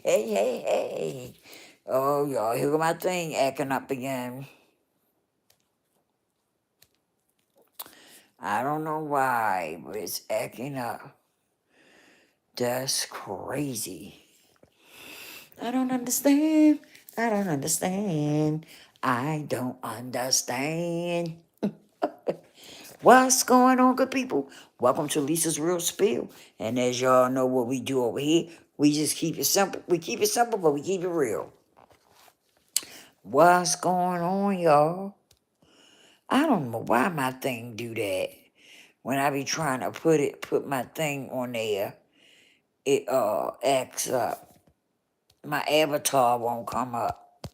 Hey. Oh, y'all, here go my thing acting up again. I don't know why, but it's acting up. That's crazy. I don't understand. I don't understand. I don't understand. What's going on, good people? Welcome to Lisa's Real Spill. And as y'all know what we do over here, we just keep it simple. We keep it simple, but we keep it real. What's going on, y'all? I don't know why my thing do that. When I be trying to put my thing on there, it acts up. My avatar won't come up.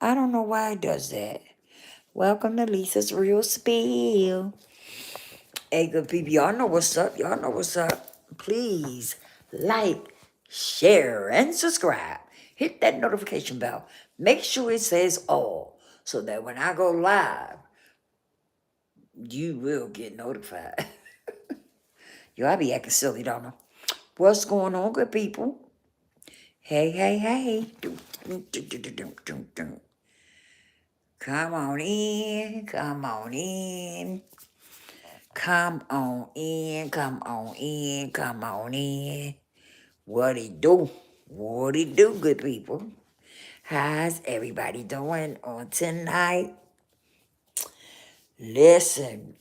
I don't know why it does that. Welcome to Lisa's Real Spill. Hey, good people, y'all know what's up. Y'all know what's up. Please like, share, and subscribe. Hit that notification bell. Make sure it says all so that when I go live, you will get notified. Yo, I be acting silly, don't I? What's going on, good people? Hey. Come on in, come on in. Come on in, come on in, come on in. What it do? What it do, good people? How's everybody doing on tonight? Listen,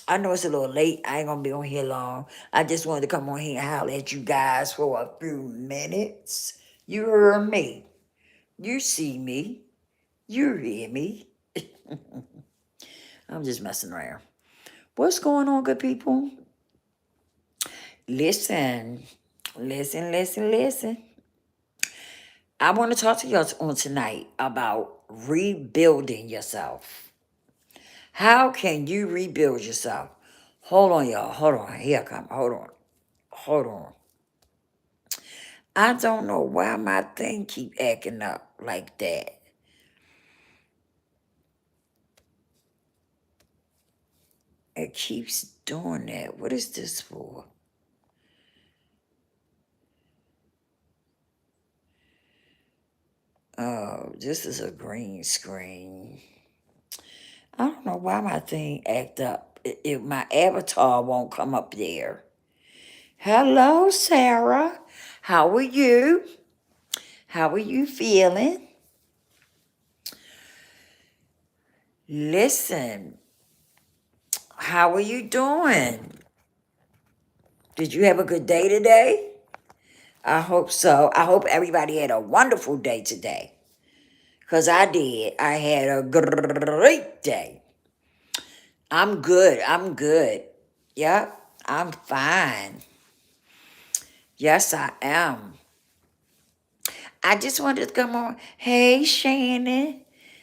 I know it's a little late. I ain't gonna be on here long. I just wanted to come on here and holler at you guys for a few minutes. You heard me. You see me. You hear me. I'm just messing around. What's going on, good people? Listen. I want to talk to y'all on tonight about rebuilding yourself. How can you rebuild yourself? Hold on, y'all. Hold on. Here I come. Hold on. I don't know why my thing keep acting up like that. It keeps doing that. What is this for? Oh, this is a green screen. I don't know why my thing act up. My avatar won't come up there. Hello, Sarah. How are you? How are you feeling? Listen, how are you doing? Did you have a good day today? I hope so. I hope everybody had a wonderful day today. Because I did. I had a great day. I'm good. Yep, I'm fine. Yes, I am. I just wanted to come on. Hey, Shannon.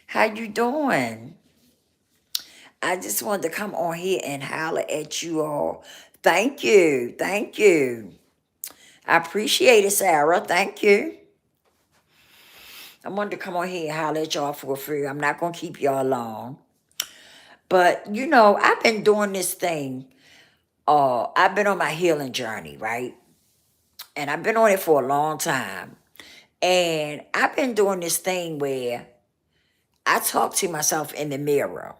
How you doing? I just wanted to come on here and holler at you all. Thank you. I appreciate it, Sarah. Thank you. I wanted to come on here and holler at y'all for free. I'm not going to keep y'all long. But, I've been doing this thing. I've been on my healing journey, right? And I've been on it for a long time. And I've been doing this thing where I talk to myself in the mirror.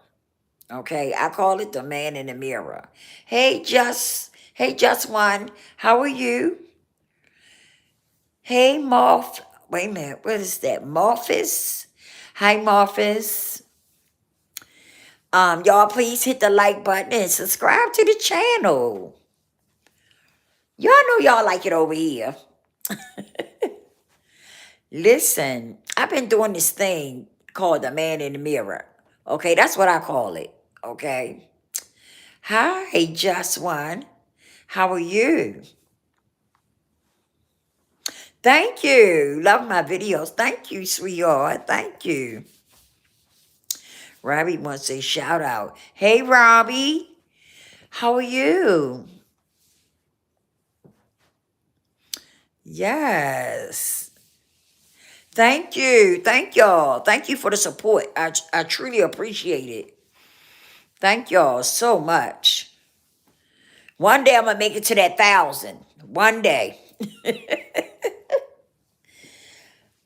Okay, I call it the man in the mirror. Hey, just one. How are you? Hey, Morph. Wait a minute. What is that? Morphus. Hi, Morphus. Y'all please hit the like button and subscribe to the channel. Y'all know y'all like it over here. Listen, I've been doing this thing called the man in the mirror. Okay, that's what I call it. Okay. Hi, just one. How are you? Thank you. Love my videos. Thank you, sweetheart. Thank you. Robbie wants a shout out. Hey, Robbie. How are you? Yes. Thank you. Thank y'all. Thank you for the support. I truly appreciate it. Thank y'all so much. One day I'm going to make it to that 1,000. One day.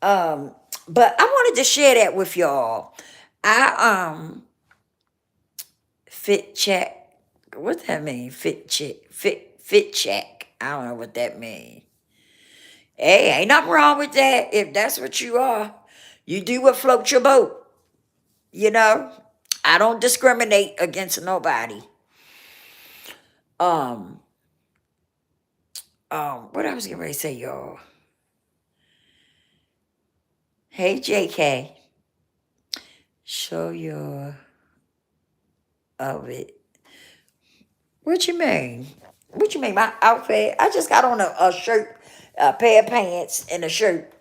Um, but I wanted to share that with y'all. I fit check. What that mean? Fit check. I don't know what that means. Hey, ain't nothing wrong with that. If that's what you are, you do what floats your boat. You know, I don't discriminate against nobody. Um, what I was getting ready to say, y'all. Hey, JK, show your of it. What you mean? What you mean? My outfit? I just got on a shirt, a pair of pants, and a shirt.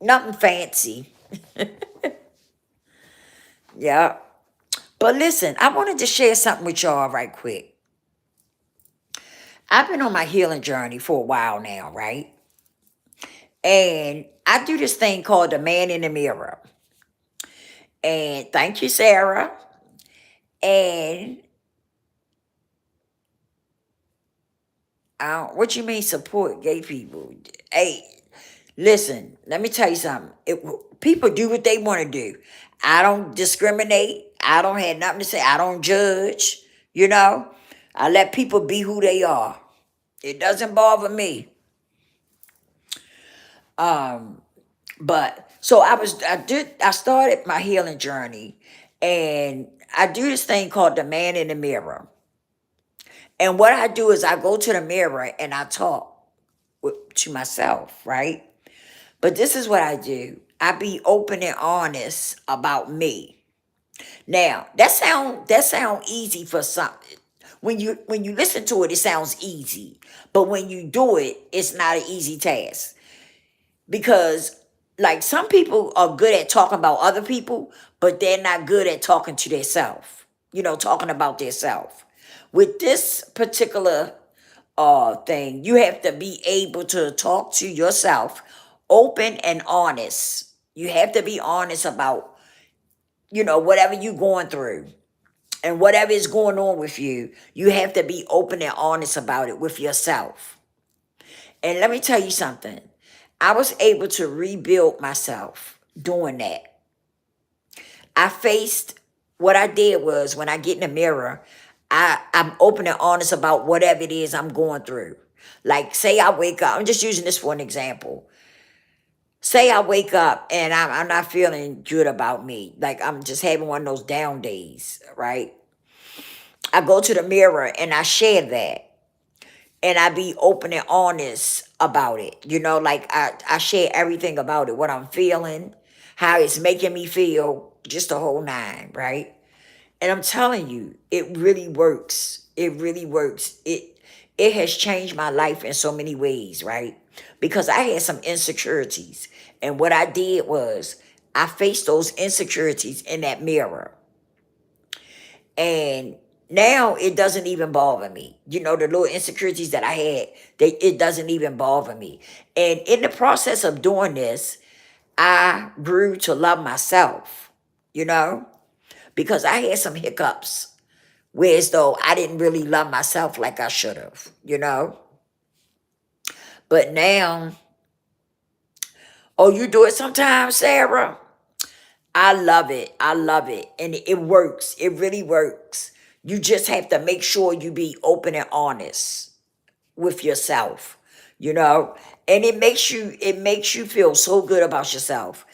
Nothing fancy. Yeah. But listen, I wanted to share something with y'all right quick. I've been on my healing journey for a while now, right? And I do this thing called the man in the mirror. And thank you, Sarah. And what you mean support gay people? Hey, listen, let me tell you something. People do what they want to do. I don't discriminate. I don't have nothing to say. I don't judge. You know, I let people be who they are. It doesn't bother me. Um, but so I started my healing journey, and I do this thing called the man in the mirror. And what I do is I go to the mirror and I talk to myself, right? But this is what I do. I be open and honest about me. Now, that sound easy for some. When you listen to it, it sounds easy. But when you do it, it's not an easy task. Because like some people are good at talking about other people, but they're not good at talking to themselves. Talking about themselves. With this particular thing, you have to be able to talk to yourself open and honest. You have to be honest about, whatever you're going through and whatever is going on with you. You have to be open and honest about it with yourself. And let me tell you something. I was able to rebuild myself doing that. I faced what I did was when I get in the mirror, I'm open and honest about whatever it is I'm going through. Like, say I wake up, I'm just using this for an example. Say I wake up and I'm not feeling good about me. Like, I'm just having one of those down days, right? I go to the mirror and I share that. And I be open and honest about it. Like I share everything about it, what I'm feeling, how it's making me feel, just the whole nine, right? And I'm telling you, it really works. It really works. It has changed my life in so many ways, right? Because I had some insecurities. And what I did was I faced those insecurities in that mirror. And now it doesn't even bother me. The little insecurities that I had, it doesn't even bother me. And in the process of doing this, I grew to love myself, you know, because I had some hiccups, whereas though I didn't really love myself like I should have. But now, oh, you do it sometimes, Sarah? I love it. I love it. And it works. It really works. You just have to make sure you be open and honest with yourself, you know? And it makes you feel so good about yourself.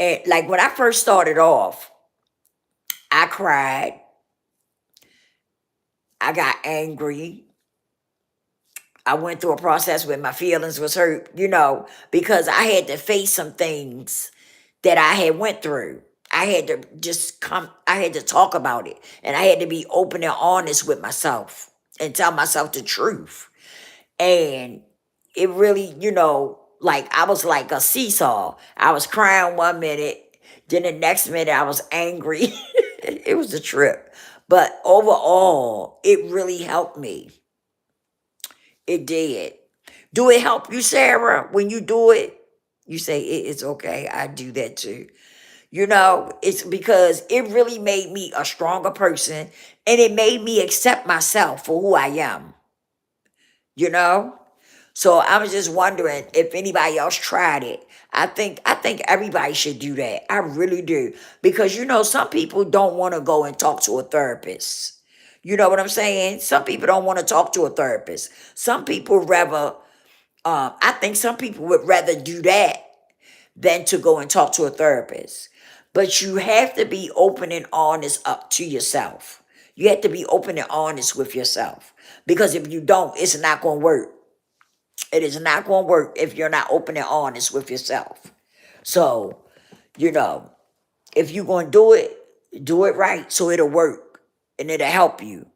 And like when I first started off, I cried, I got angry. I went through a process where my feelings was hurt, because I had to face some things that I had went through. I had to talk about it. And I had to be open and honest with myself and tell myself the truth. And it really, like I was like a seesaw. I was crying one minute, then the next minute I was angry. It was a trip. But overall, it really helped me. It did. Do it help you, Sarah? When you do it, you say it's okay. I do that too. It's because it really made me a stronger person and it made me accept myself for who I am, you know? So I was just wondering if anybody else tried it. I think everybody should do that. I really do. Because some people don't want to go and talk to a therapist. You know what I'm saying? Some people don't want to talk to a therapist. Some people rather I think some people would rather do that than to go and talk to a therapist. But you have to be open and honest up to yourself. You have to be open and honest with yourself. Because if you don't, it's not going to work. It is not going to work if you're not open and honest with yourself. So, you know, if you're going to do it right so it'll work and it'll help you.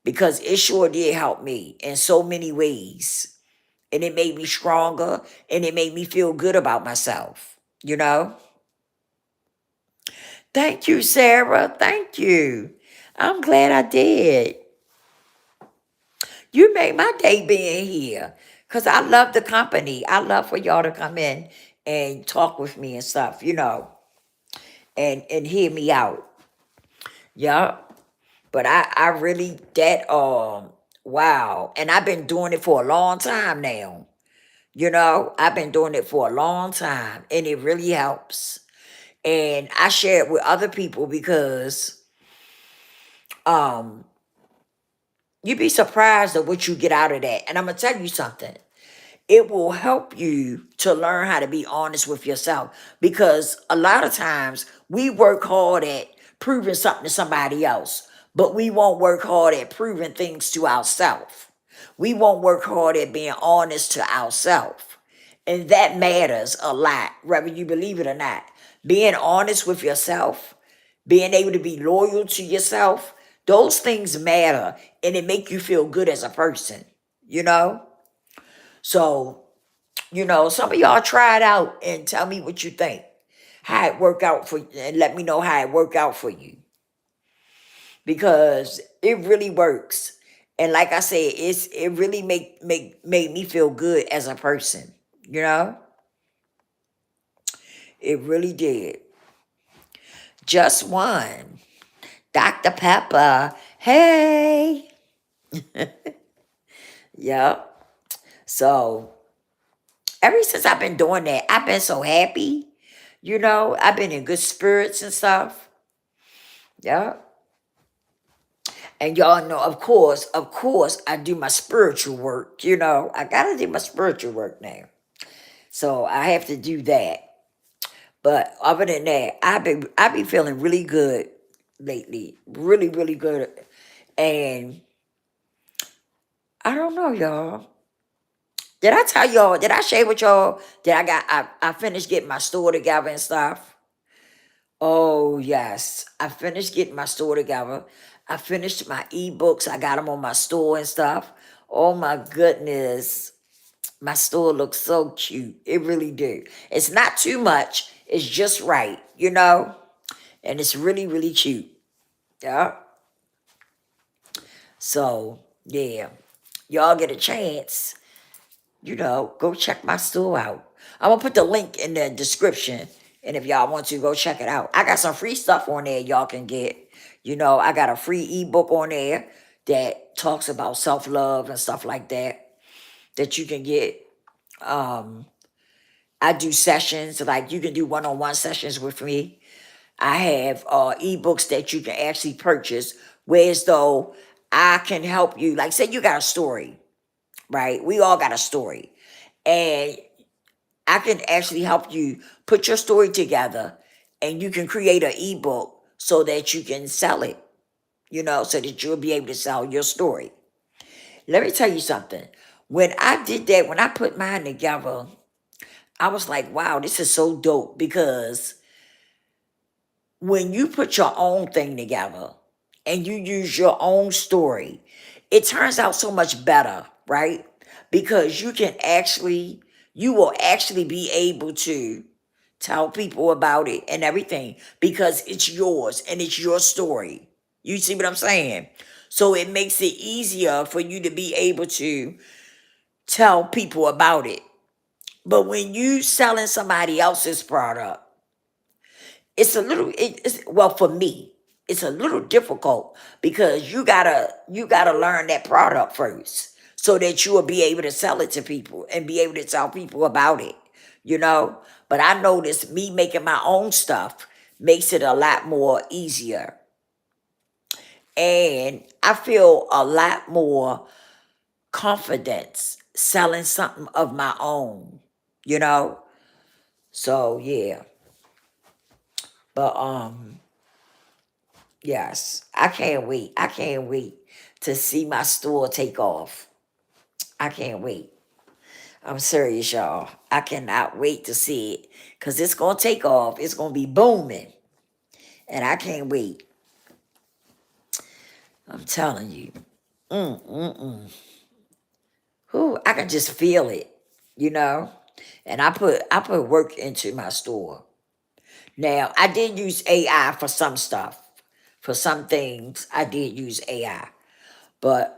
Because it sure did help me in so many ways. And it made me stronger and it made me feel good about myself. You know? Thank you, Sarah. Thank you. I'm glad I did. You made my day being here. Because I love the company. I love for y'all to come in and talk with me and stuff, and hear me out. Yeah. But I really wow. And I've been doing it for a long time now. I've been doing it for a long time and it really helps. And I share it with other people because um you'd be surprised at what you get out of that. And I'm gonna tell you something. It will help you to learn how to be honest with yourself because a lot of times we work hard at proving something to somebody else, but we won't work hard at proving things to ourselves. We won't work hard at being honest to ourselves. And that matters a lot, whether you believe it or not. Being honest with yourself, being able to be loyal to yourself, those things matter and it make you feel good as a person, you know? So, some of y'all try it out and tell me what you think. How it work out for you and let me know how it work out for you. Because it really works. And like I said, it really made me feel good as a person, you know? It really did. Just one. Dr. Pepper. Hey. Yep. So ever since I've been doing that, I've been so happy. I've been in good spirits and stuff. Yeah. And y'all know, of course, I do my spiritual work. I gotta do my spiritual work now. So I have to do that. But other than that, I be feeling really good lately. Really, really good. And I don't know, y'all. Did I tell y'all? Did I share with y'all that I finished getting my store together and stuff? Oh yes, I finished getting my store together. I finished my ebooks. I got them on my store and stuff. Oh my goodness, my store looks so cute. It really do. It's not too much. It's just right, and it's really really cute. Yeah. So yeah, y'all get a chance. Go check my store out. I'm gonna put the link in the description, and if y'all want to go check it out, I got some free stuff on there y'all can get. I got a free ebook on there that talks about self love and stuff like that you can get. Um, I do sessions like you can do one-on-one sessions with me. I have ebooks that you can actually purchase, whereas though I can help you. Like, say you got a story, right? We all got a story, and I can actually help you put your story together and you can create an ebook so that you can sell it, so that you'll be able to sell your story. Let me tell you something. When I did that, when I put mine together, I was like, wow, this is so dope because when you put your own thing together and you use your own story, it turns out so much better, right? Because you will actually be able to tell people about it and everything because it's yours and it's your story. You see what I'm saying? So it makes it easier for you to be able to tell people about it. But when you selling somebody else's product, well, for me, it's a little difficult because you gotta learn that product first. so that you will be able to sell it to people and be able to tell people about it, you know. But I noticed me making my own stuff makes it a lot more easier. And I feel a lot more confidence selling something of my own, you know. So yeah. But yes, I can't wait. I can't wait to see my store take off. I can't wait. I'm serious, y'all. I cannot wait to see it because it's going to take off. It's going to be booming. And I can't wait. I'm telling you. Who I can just feel it, you know? And I put work into my store. Now, I did use AI for some stuff. For some things, I did use AI. But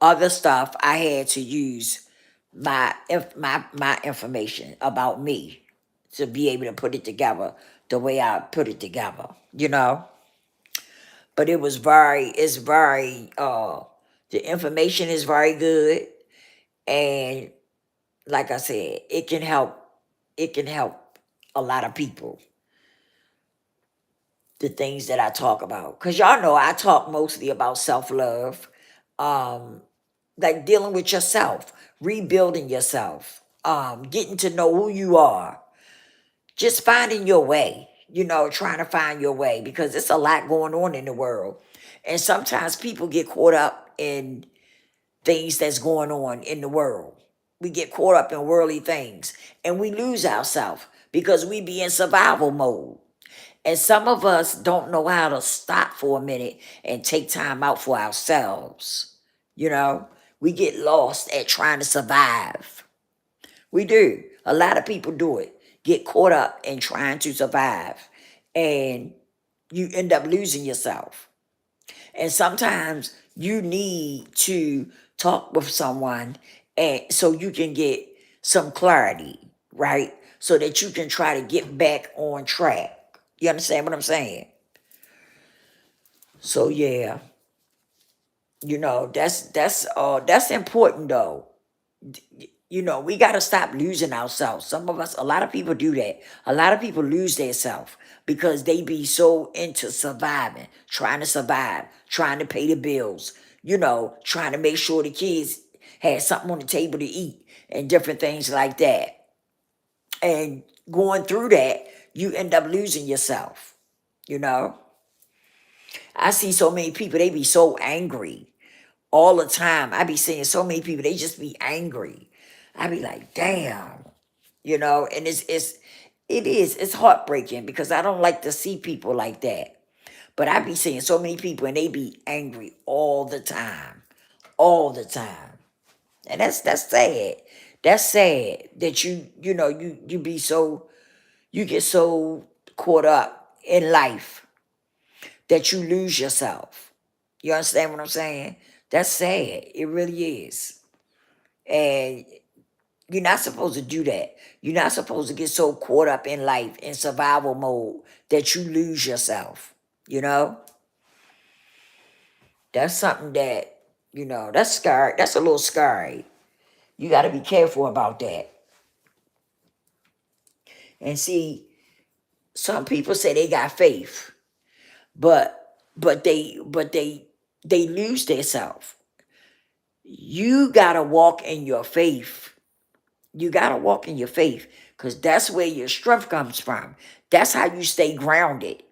other stuff I had to use my information about me to be able to put it together the way I put it together, you know. But it's very the information is very good, and like I said, it can help a lot of people, the things that I talk about. Cause y'all know I talk mostly about self-love, um, like dealing with yourself, rebuilding yourself, getting to know who you are, just finding your way, you know, trying to find your way because it's a lot going on in the world. And sometimes people get caught up in things that's going on in the world. We get caught up in worldly things and we lose ourselves because we be in survival mode. And some of us don't know how to stop for a minute and take time out for ourselves. You know, we get lost at trying to survive. We do. A lot of people do it. Get caught up in trying to survive. And you end up losing yourself. And sometimes you need to talk with someone and so you can get some clarity, right? So that you can try to get back on track. You understand what I'm saying? So yeah, you know, that's important though. You know, we got to stop losing ourselves. Some of us, a lot of people do that. A lot of people lose their self because they be so into surviving, trying to survive, trying to pay the bills, you know, trying to make sure the kids had something on the table to eat and different things like that. And going through that, you end up losing yourself, you know. I see so many people, they be so angry all the time. I be seeing so many people, they just be angry. I be like, damn, you know, and it's heartbreaking because I don't like to see people like that. But I be seeing so many people and they be angry all the time. And that's sad. That's sad that you know, you be so, you get so caught up in life that you lose yourself. You understand what I'm saying? That's sad. It really is. And you're not supposed to do that. You're not supposed to get so caught up in life in survival mode that you lose yourself. You know? That's something that, you know, that's scary. That's a little scary. You got to be careful about that. And see, some people say they got faith, but they lose their self. You got to walk in your faith. You got to walk in your faith because that's where your strength comes from. That's how you stay grounded.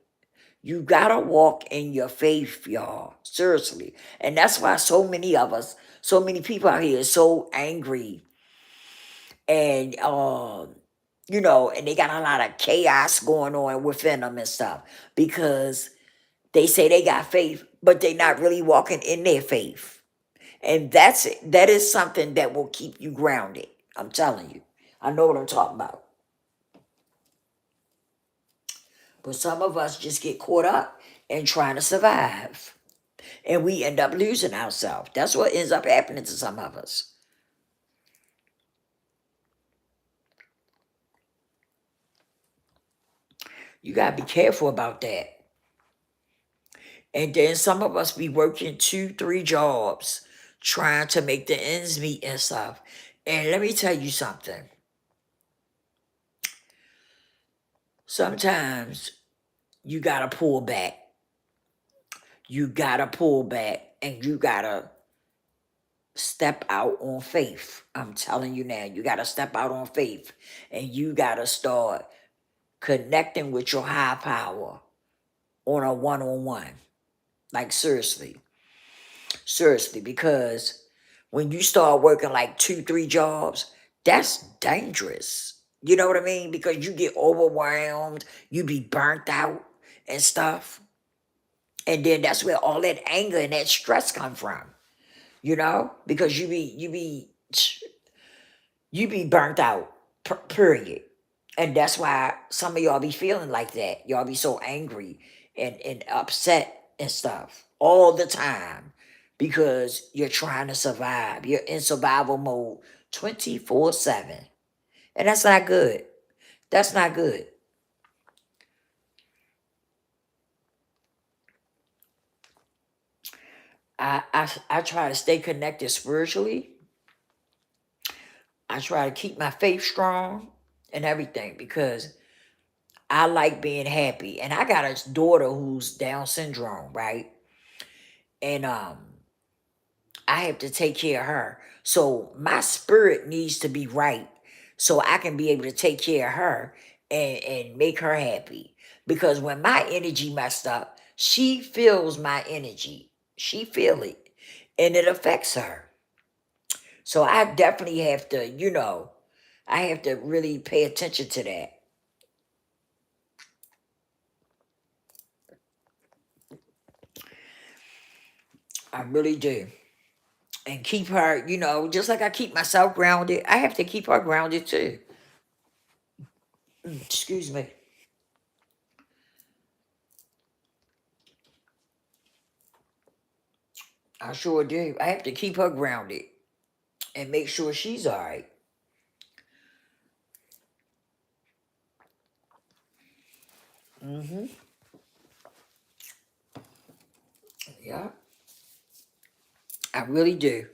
You got to walk in your faith, y'all. Seriously. And that's why so many of us, so many people out here are so angry and, you know, and they got a lot of chaos going on within them and stuff because they say they got faith, but they're not really walking in their faith. And that's it. That is something that will keep you grounded. I'm telling you. I know what I'm talking about. But some of us just get caught up in trying to survive. And we end up losing ourselves. That's what ends up happening to some of us. You got to be careful about that. And then some of us be working 2, 3 jobs trying to make the ends meet and stuff. And let me tell you something. Sometimes you gotta pull back. You gotta pull back and you gotta step out on faith. I'm telling you now, you gotta step out on faith and you gotta start connecting with your high power on a one-on-one. Like seriously, because when you start working like 2, 3 jobs, that's dangerous. You know what I mean? Because you get overwhelmed, you be burnt out and stuff. And then that's where all that anger and that stress come from. You know? Because you be burnt out. Period. And that's why some of y'all be feeling like that. Y'all be so angry and upset and stuff all the time because you're trying to survive. You're in survival mode 24/7. And that's not good. That's not good. I try to stay connected spiritually. I try to keep my faith strong and everything because I like being happy. And I got a daughter who's Down syndrome, right? And I have to take care of her. So my spirit needs to be right so I can be able to take care of her and make her happy. Because when my energy messed up, she feels my energy. She feel it. And it affects her. So I definitely have to, I have to really pay attention to that. I really do. And keep her, just like I keep myself grounded, I have to keep her grounded too. Excuse me. I sure do. I have to keep her grounded and make sure she's all right. Mm-hmm. Yeah, I really do.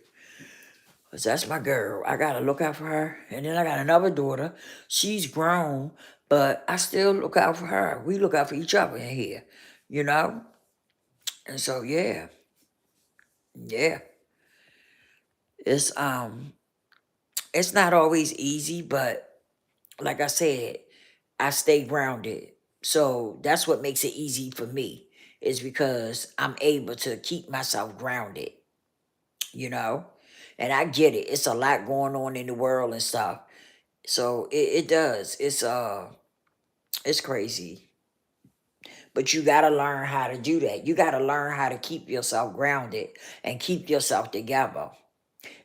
Cause that's my girl. I gotta look out for her. And then I got another daughter. She's grown, but I still look out for her. We look out for each other in here, you know? And so yeah. It's it's not always easy, but like I said, I stay grounded. So that's what makes it easy for me, is because I'm able to keep myself grounded, you know? And I get it. It's a lot going on in the world and stuff. So it does. It's crazy. But you gotta learn how to do that. You gotta learn how to keep yourself grounded and keep yourself together.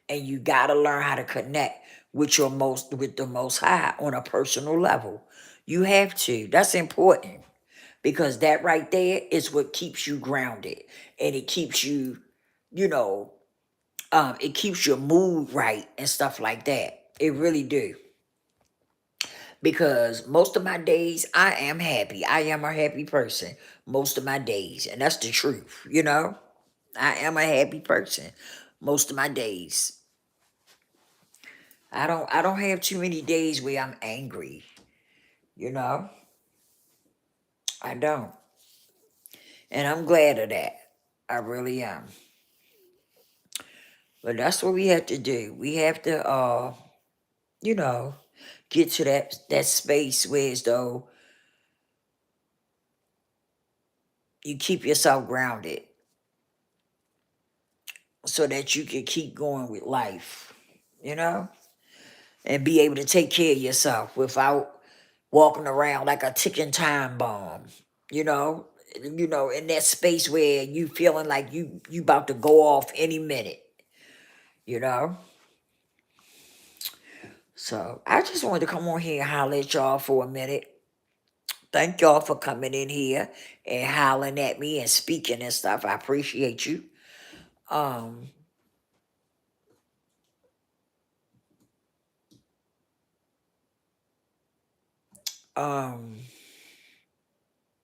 And you gotta learn how to connect with the most high on a personal level. You have to. That's important because that right there is what keeps you grounded and it keeps you, you know, it keeps your mood right and stuff like that. It really do. Because most of my days I am happy. I am a happy person most of my days, and that's the truth. I am a happy person most of my days. I don't have too many days where I'm angry, you know? I don't. And I'm glad of that. I really am. But that's what we have to do. We have to you know, get to that space where as though you keep yourself grounded so that you can keep going with life, you know? And be able to take care of yourself without walking around like a ticking time bomb, you know? In that space where you feeling like you about to go off any minute, you know? So I just wanted to come on here and holler at y'all for a minute. Thank y'all for coming in here and hollering at me and speaking and stuff. I appreciate you. Um, um,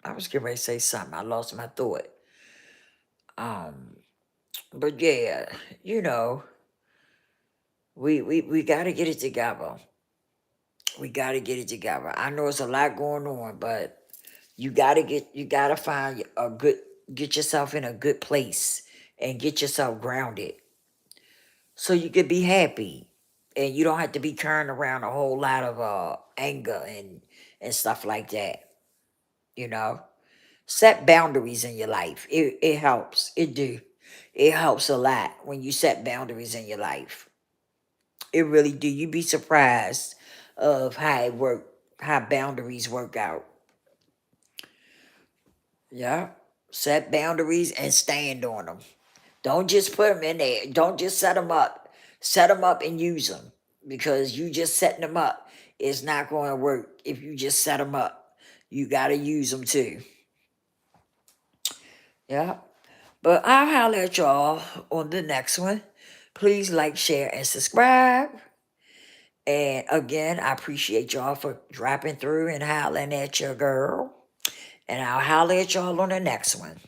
I was getting ready to say something. I lost my thought. Um, but yeah, you know, we gotta get it together. We gotta get it together. I know it's a lot going on, but you gotta find a good, get yourself in a good place and get yourself grounded so you can be happy and you don't have to be carrying around a whole lot of anger and stuff like that. You know, set boundaries in your life. It helps. It do. It helps a lot when you set boundaries in your life. It really do. You be surprised of how it work, how boundaries work out. Yeah. Set boundaries and stand on them. Don't just put them in there. Don't just set them up. Set them up and use them because you just setting them up is not going to work if you just set them up. You got to use them too. Yeah. But I'll holler at y'all on the next one. Please like, share, and subscribe. And again, I appreciate y'all for dropping through and hollering at your girl. And I'll holler at y'all on the next one.